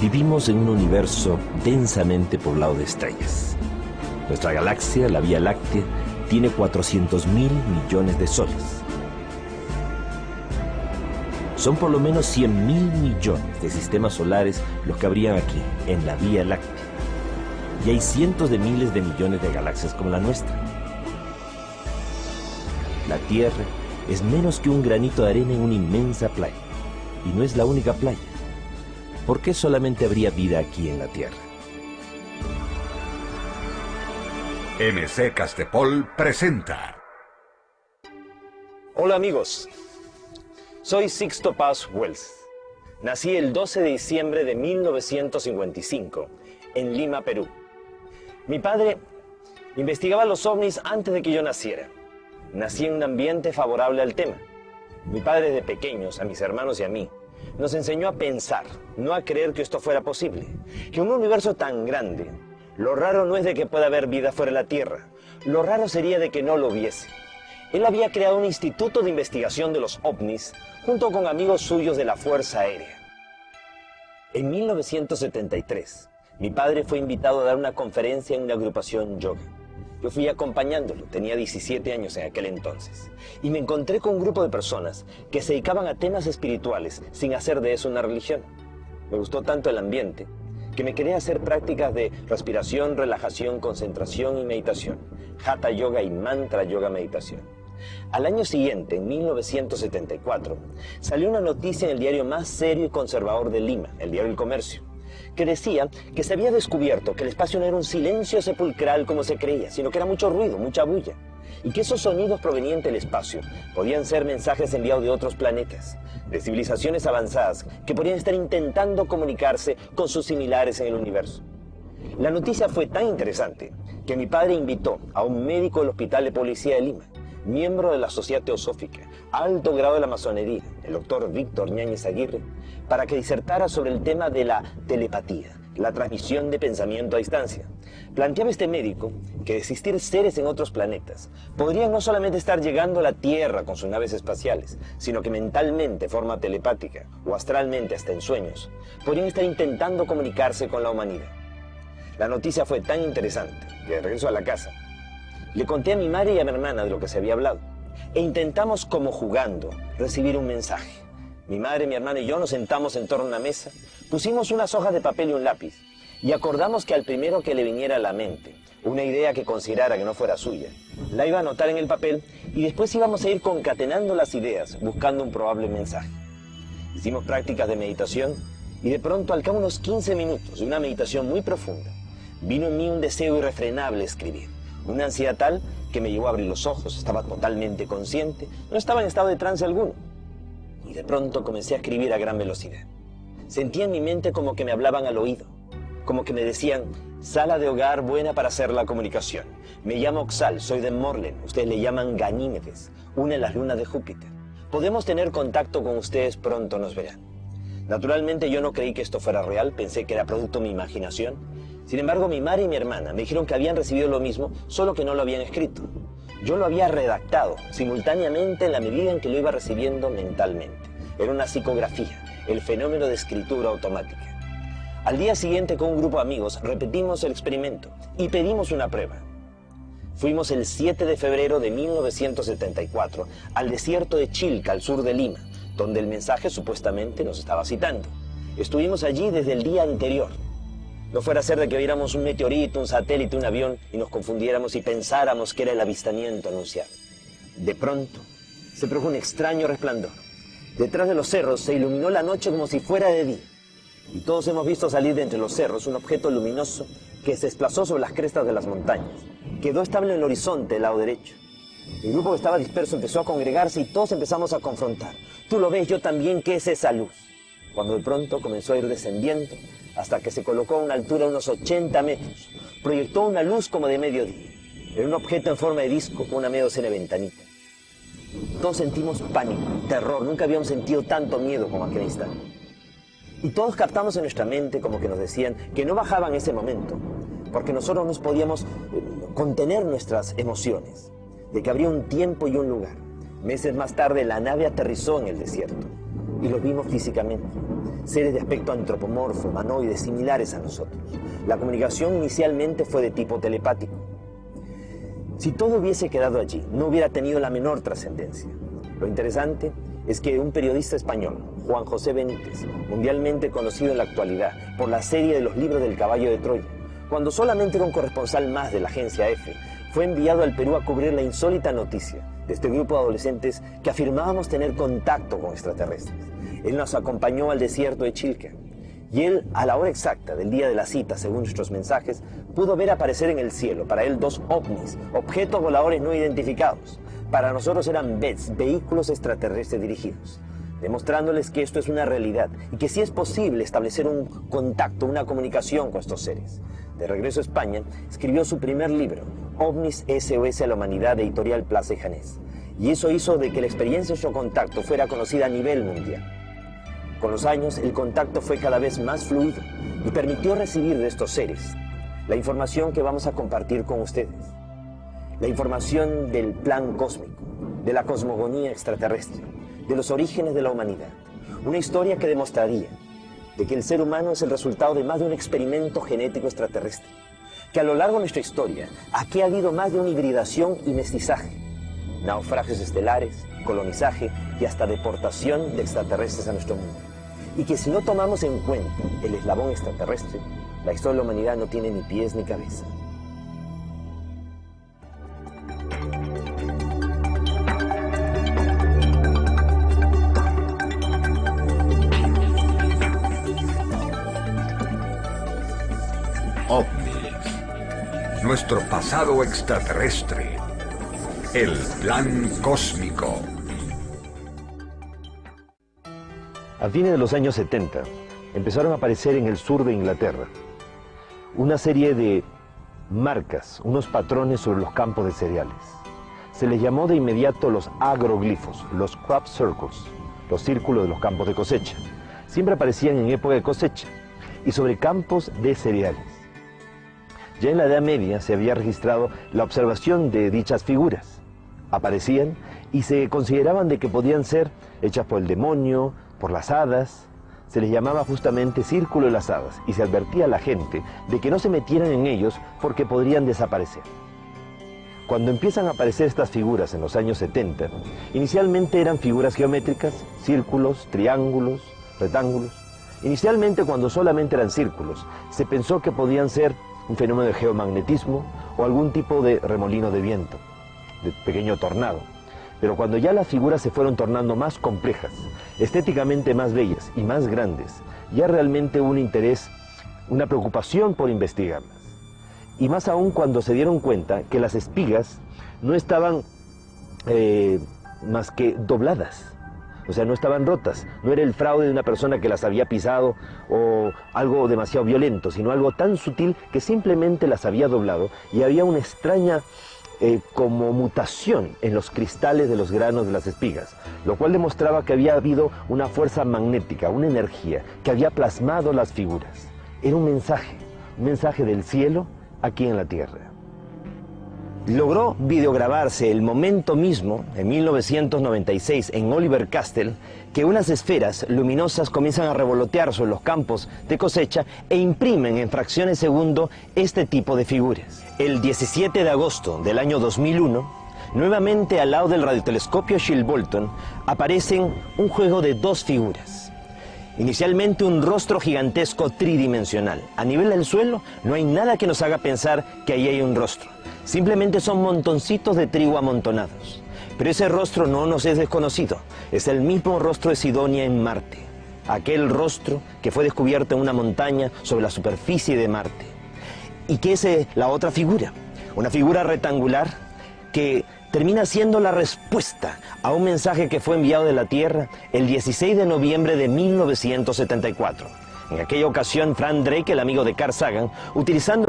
Vivimos en un universo densamente poblado de estrellas. Nuestra galaxia, la Vía Láctea, tiene 400.000 millones de soles. Son por lo menos 100.000 millones de sistemas solares los que habrían aquí, en la Vía Láctea. Y hay cientos de miles de millones de galaxias como la nuestra. La Tierra es menos que un granito de arena en una inmensa playa. Y no es la única playa. ¿Por qué solamente habría vida aquí en la Tierra? MC Castepol presenta. Hola amigos, soy Sixto Paz Wells. Nací el 12 de diciembre de 1955 en Lima, Perú. Mi padre investigaba los ovnis antes de que yo naciera. Nací en un ambiente favorable al tema. Mi padre desde pequeños, a mis hermanos y a mí, nos enseñó a pensar, no a creer que esto fuera posible. Que en un universo tan grande, lo raro no es de que pueda haber vida fuera de la Tierra. Lo raro sería de que no lo hubiese. Él había creado un instituto de investigación de los ovnis junto con amigos suyos de la Fuerza Aérea. En 1973, mi padre fue invitado a dar una conferencia en una agrupación yoga. Yo fui acompañándolo, tenía 17 años en aquel entonces, y me encontré con un grupo de personas que se dedicaban a temas espirituales sin hacer de eso una religión. Me gustó tanto el ambiente que me quería hacer prácticas de respiración, relajación, concentración y meditación, Hatha Yoga y Mantra Yoga Meditación. Al año siguiente, en 1974, salió una noticia en el diario más serio y conservador de Lima, el diario El Comercio, que decía que se había descubierto que el espacio no era un silencio sepulcral como se creía, sino que era mucho ruido, mucha bulla, y que esos sonidos provenientes del espacio podían ser mensajes enviados de otros planetas, de civilizaciones avanzadas que podrían estar intentando comunicarse con sus similares en el universo. La noticia fue tan interesante que mi padre invitó a un médico del Hospital de Policía de Lima, miembro de la Sociedad Teosófica, alto grado de la masonería, el doctor Víctor Ñáñez Aguirre, para que disertara sobre el tema de la telepatía, la transmisión de pensamiento a distancia. Planteaba este médico que de existir seres en otros planetas, podrían no solamente estar llegando a la Tierra con sus naves espaciales, sino que mentalmente, de forma telepática, o astralmente hasta en sueños, podrían estar intentando comunicarse con la humanidad. La noticia fue tan interesante que de regreso a la casa, le conté a mi madre y a mi hermana de lo que se había hablado, e intentamos, como jugando, recibir un mensaje. Mi madre, mi hermana y yo nos sentamos en torno a una mesa, pusimos unas hojas de papel y un lápiz, y acordamos que al primero que le viniera a la mente una idea que considerara que no fuera suya, la iba a anotar en el papel, y después íbamos a ir concatenando las ideas, buscando un probable mensaje. Hicimos prácticas de meditación, y de pronto, al cabo de unos 15 minutos de una meditación muy profunda, vino en mí un deseo irrefrenable de escribir. Una ansiedad tal que me llevó a abrir los ojos, estaba totalmente consciente, no estaba en estado de trance alguno. Y de pronto comencé a escribir a gran velocidad. Sentía en mi mente como que me hablaban al oído, como que me decían, sala de hogar buena para hacer la comunicación. Me llamo Oxal, soy de Morlen, ustedes le llaman Ganímedes, una de las lunas de Júpiter. Podemos tener contacto con ustedes, pronto nos verán. Naturalmente yo no creí que esto fuera real, pensé que era producto de mi imaginación. Sin embargo, mi madre y mi hermana me dijeron que habían recibido lo mismo, solo que no lo habían escrito. Yo lo había redactado simultáneamente en la medida en que lo iba recibiendo mentalmente. Era una psicografía, el fenómeno de escritura automática. Al día siguiente, con un grupo de amigos, repetimos el experimento y pedimos una prueba. Fuimos el 7 de febrero de 1974 al desierto de Chilca, al sur de Lima, donde el mensaje supuestamente nos estaba citando. Estuvimos allí desde el día anterior. No fuera a ser de que viéramos un meteorito, un satélite, un avión y nos confundiéramos y pensáramos que era el avistamiento anunciado. De pronto, se produjo un extraño resplandor. Detrás de los cerros se iluminó la noche como si fuera de día. Y todos hemos visto salir de entre los cerros un objeto luminoso que se desplazó sobre las crestas de las montañas. Quedó estable en el horizonte del lado derecho. El grupo que estaba disperso empezó a congregarse y todos empezamos a confrontar. Tú lo ves, yo también, ¿qué es esa luz? Cuando de pronto comenzó a ir descendiendo hasta que se colocó a una altura de unos 80 metros. Proyectó una luz como de mediodía. Era un objeto en forma de disco con una media docena de ventanita. Todos sentimos pánico, terror. Nunca habíamos sentido tanto miedo como aquel instante. Y todos captamos en nuestra mente como que nos decían que no bajaban ese momento, porque nosotros no podíamos contener nuestras emociones, de que habría un tiempo y un lugar. Meses más tarde la nave aterrizó en el desierto y lo vimos físicamente. seres de aspecto antropomorfo, humanoides, similares a nosotros. La comunicación inicialmente fue de tipo telepático. Si todo hubiese quedado allí, no hubiera tenido la menor trascendencia. Lo interesante es que un periodista español, Juan José Benítez, mundialmente conocido en la actualidad por la serie de los libros del caballo de Troya, cuando solamente era un corresponsal más de la agencia EFE, fue enviado al Perú a cubrir la insólita noticia de este grupo de adolescentes que afirmábamos tener contacto con extraterrestres. Él nos acompañó al desierto de Chilca y él, a la hora exacta del día de la cita, según nuestros mensajes, pudo ver aparecer en el cielo, para él, 2 ovnis, objetos voladores no identificados. Para nosotros eran BETs, vehículos extraterrestres dirigidos, demostrándoles que esto es una realidad y que sí es posible establecer un contacto, una comunicación con estos seres. De regreso a España, escribió su primer libro, OVNIS SOS a la Humanidad, de Editorial Plaza y Janés. Y eso hizo de que la experiencia de su contacto fuera conocida a nivel mundial. Con los años, el contacto fue cada vez más fluido y permitió recibir de estos seres la información que vamos a compartir con ustedes. La información del plan cósmico, de la cosmogonía extraterrestre, de los orígenes de la humanidad. Una historia que demostraría de que el ser humano es el resultado de más de un experimento genético extraterrestre. Que a lo largo de nuestra historia, aquí ha habido más de una hibridación y mestizaje. Naufragios estelares, colonizaje y hasta deportación de extraterrestres a nuestro mundo. Y que si no tomamos en cuenta el eslabón extraterrestre, la historia de la humanidad no tiene ni pies ni cabeza. OVNIS. Nuestro pasado extraterrestre. El plan cósmico. A fines de los años 70, empezaron a aparecer en el sur de Inglaterra una serie de marcas, unos patrones sobre los campos de cereales. Se les llamó de inmediato los agroglifos, los crop circles, los círculos de los campos de cosecha. Siempre aparecían en época de cosecha y sobre campos de cereales. Ya en la Edad Media se había registrado la observación de dichas figuras. Aparecían y se consideraban de que podían ser hechas por el demonio, por las hadas. Se les llamaba justamente Círculo de las Hadas y se advertía a la gente de que no se metieran en ellos porque podrían desaparecer. Cuando empiezan a aparecer estas figuras en los años 70, inicialmente eran figuras geométricas, círculos, triángulos, rectángulos. Inicialmente, cuando solamente eran círculos, se pensó que podían ser un fenómeno de geomagnetismo o algún tipo de remolino de viento, de pequeño tornado. Pero cuando ya las figuras se fueron tornando más complejas, estéticamente más bellas y más grandes, ya realmente hubo un interés, una preocupación por investigarlas. Y más aún cuando se dieron cuenta que las espigas no estaban más que dobladas. O sea, no estaban rotas, no era el fraude de una persona que las había pisado o algo demasiado violento, sino algo tan sutil que simplemente las había doblado y había una extraña como mutación en los cristales de los granos de las espigas, lo cual demostraba que había habido una fuerza magnética, una energía que había plasmado las figuras. Era un mensaje del cielo aquí en la tierra. Logró videograbarse el momento mismo, en 1996, en Oliver Castle, que unas esferas luminosas comienzan a revolotear sobre los campos de cosecha e imprimen en fracciones de segundo este tipo de figuras. El 17 de agosto del año 2001, nuevamente al lado del radiotelescopio Shilbolton, aparecen un juego de 2 figuras. Inicialmente un rostro gigantesco tridimensional. A nivel del suelo no hay nada que nos haga pensar que ahí hay un rostro. Simplemente son montoncitos de trigo amontonados. Pero ese rostro no nos es desconocido. Es el mismo rostro de Sidonia en Marte. Aquel rostro que fue descubierto en una montaña sobre la superficie de Marte. ¿Y qué es la otra figura? Una figura rectangular que termina siendo la respuesta a un mensaje que fue enviado de la Tierra el 16 de noviembre de 1974. En aquella ocasión, Frank Drake, el amigo de Carl Sagan, utilizando